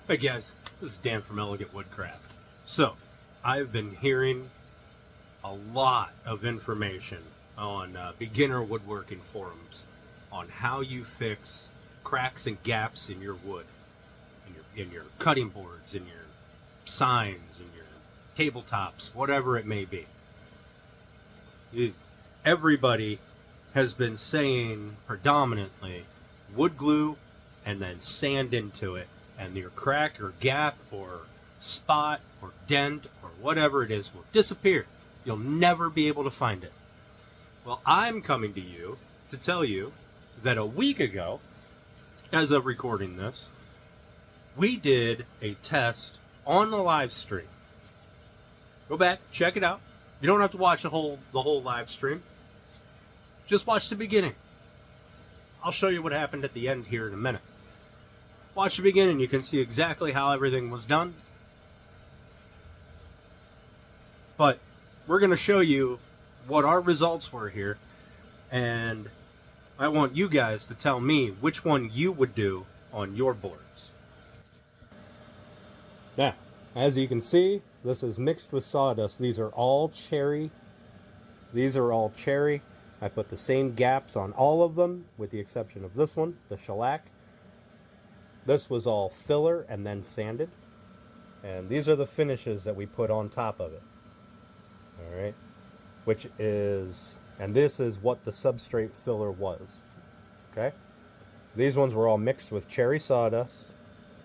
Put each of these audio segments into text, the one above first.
Hey guys, this is Dan from Elegant Woodcraft. So, I've been hearing a lot of information on beginner woodworking forums on how you fix cracks and gaps in your wood, in your cutting boards, in your signs, in your tabletops, whatever it may be. Everybody has been saying predominantly wood glue and then sand into it, and your crack or gap or spot or dent or whatever it is will disappear. You'll never be able to find it. Well, I'm coming to you to tell you that a week ago, as of recording this, we did a test on the live stream. Go back, check it out. You don't have to watch the whole live stream. Just watch the beginning. I'll show you what happened at the end here in a minute. Watch the beginning, you can see exactly how everything was done. But we're going to show you what our results were here, and I want you guys to tell me which one you would do on your boards. Now, as you can see, this is mixed with sawdust. These are all cherry. I put the same gaps on all of them, with the exception of this one, the shellac. This was all filler and then sanded. And these are the finishes that we put on top of it. Alright. And this is what the substrate filler was. Okay. These ones were all mixed with cherry sawdust.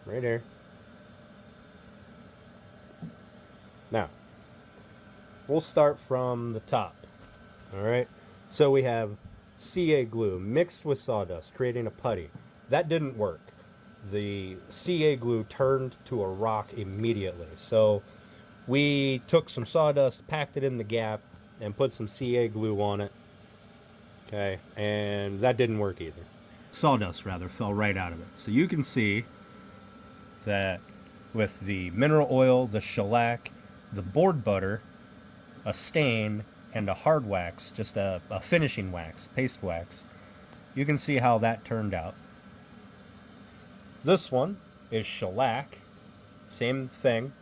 Right here. Now, we'll start from the top. Alright. So we have CA glue mixed with sawdust, creating a putty. That didn't work. The CA glue turned to a rock immediately. So we took some sawdust, packed it in the gap, and put some CA glue on it. Okay, and that didn't work either. Sawdust, rather, fell right out of it. So you can see that with the mineral oil, the shellac, the board butter, a stain, and a hard wax, just a finishing wax, paste wax, you can see how that turned out. This one is shellac, same thing.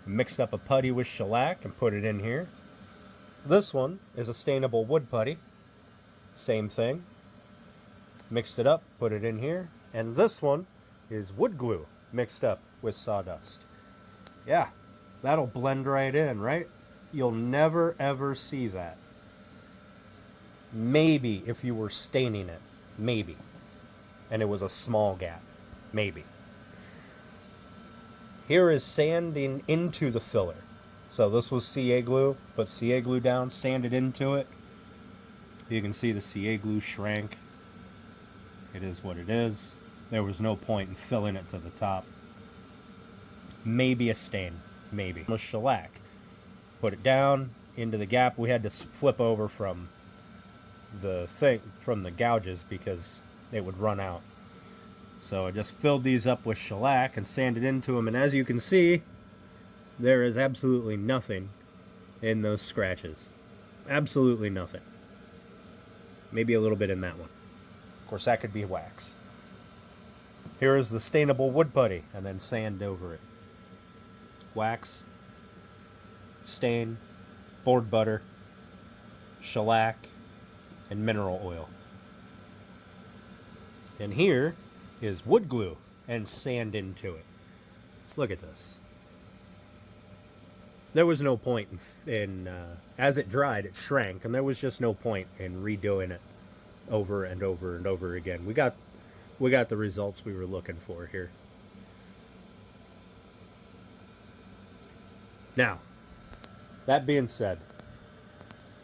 Mixed up a putty with shellac and put it in here. This one is a stainable wood putty, same thing. Mixed it up, put it in here. And this one is wood glue mixed up with sawdust. Yeah, that'll blend right in, right? You'll never ever see that. Maybe if you were staining it, maybe. And it was a small gap. Maybe. Here is sanding into the filler. So this was CA glue. Put CA glue down, sanded into it. You can see the CA glue shrank. It is what it is. There was no point in filling it to the top. Maybe a stain. Maybe. A shellac. Put it down into the gap. We had to flip over from the gouges because they would run out. So I just filled these up with shellac and sanded into them, and as you can see, there is absolutely nothing in those scratches. Absolutely nothing. Maybe a little bit in that one. Of course, that could be wax. Here is the stainable wood putty, and then sand over it. Wax, stain, board butter, shellac, and mineral oil. And here is wood glue and sand into it. Look at this. There was no point in as it dried, it shrank, and there was just no point in redoing it over and over and over again. We got the results we were looking for here. Now, that being said,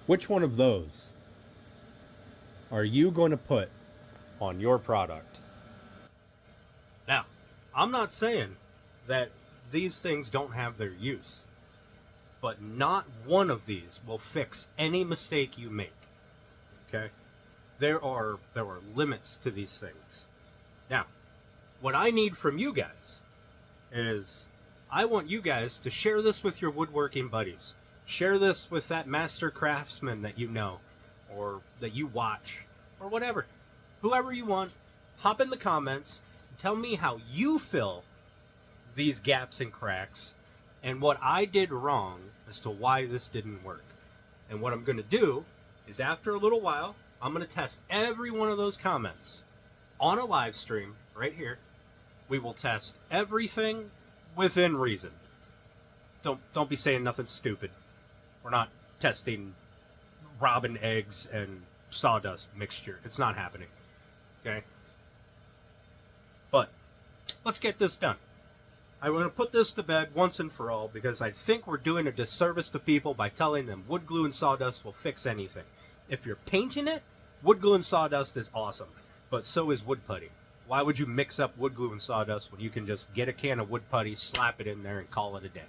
which one of those are you going to put on your product? Now, I'm not saying that these things don't have their use, but not one of these will fix any mistake you make. Okay? There are limits to these things. Now, what I need from you guys is I want you guys to share this with your woodworking buddies. Share this with that master craftsman that you know, or that you watch, or whatever. Whoever you want, hop in the comments and tell me how you feel these gaps and cracks and what I did wrong as to why this didn't work. And what I'm going to do is after a little while, I'm going to test every one of those comments on a live stream right here. We will test everything within reason. Don't be saying nothing stupid. We're not testing robin eggs and sawdust mixture. It's not happening. Okay? But let's get this done. I'm going to put this to bed once and for all because I think we're doing a disservice to people by telling them wood glue and sawdust will fix anything. If you're painting it, wood glue and sawdust is awesome, but so is wood putty. Why would you mix up wood glue and sawdust when you can just get a can of wood putty, slap it in there, and call it a day?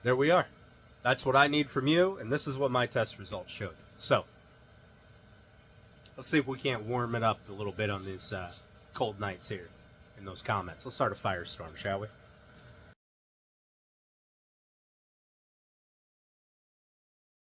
There we are. That's what I need from you, and this is what my test results showed. So, let's see if we can't warm it up a little bit on these cold nights here in those comments. Let's start a firestorm, shall we?